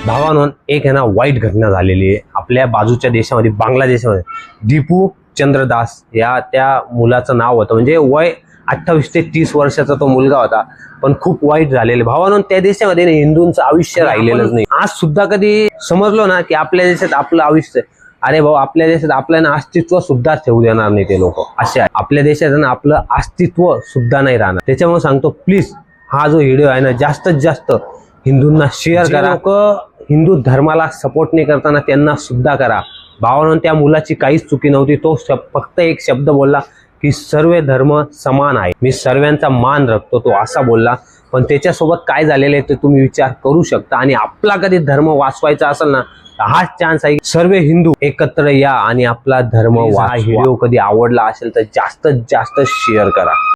भावांनो, एक आहे ना वाईट घटना झालेली आहे आपल्या बाजूच्या देशामध्ये, बांगलादेशमध्ये. दीपू चंद्रदास या त्या मुलाचं नाव होतं, म्हणजे वय 28 ते 30 वर्षाचा तो मुलगा होता. पण खूप वाईट झालेले भावांनो, त्या देशामध्ये हिंदूंचं आयुष्य राहिलेलंच नाही. आज सुद्धा कधी समजलो ना की आपल्या देशात आपलं आयुष्य, अरे भाऊ आपल्या देशात आपल्याला अस्तित्व सुद्धा ठेवू देणार नाही ते लोक. असे आपल्या देशात ना आपलं अस्तित्व सुद्धा नाही राहणार. त्याच्यामुळे सांगतो, प्लीज हा जो व्हिडिओ आहे ना जास्तीत जास्त हिंदूंना शेअर करा. लोक हिंदू धर्माला सपोर्ट नाही करताना त्यांना सुद्धा करा. भावांनो, त्या मुलाची काहीच चुकी नव्हती. तो फक्त एक शब्द बोलला की सर्व धर्म समान आहे, मी सर्वांचा मान राखतो, तो असा बोलला. पण त्याच्यासोबत काय झालेलं आहे ते तुम्ही विचार करू शकता. आणि आपला कधी धर्म वाचवायचा असेल ना, हाच चान्स आहे. सर्व हिंदू एकत्र या आणि आपला धर्म वाचवा. व्हिडिओ कधी आवडला असेल तर जास्तीत जास्त शेअर करा.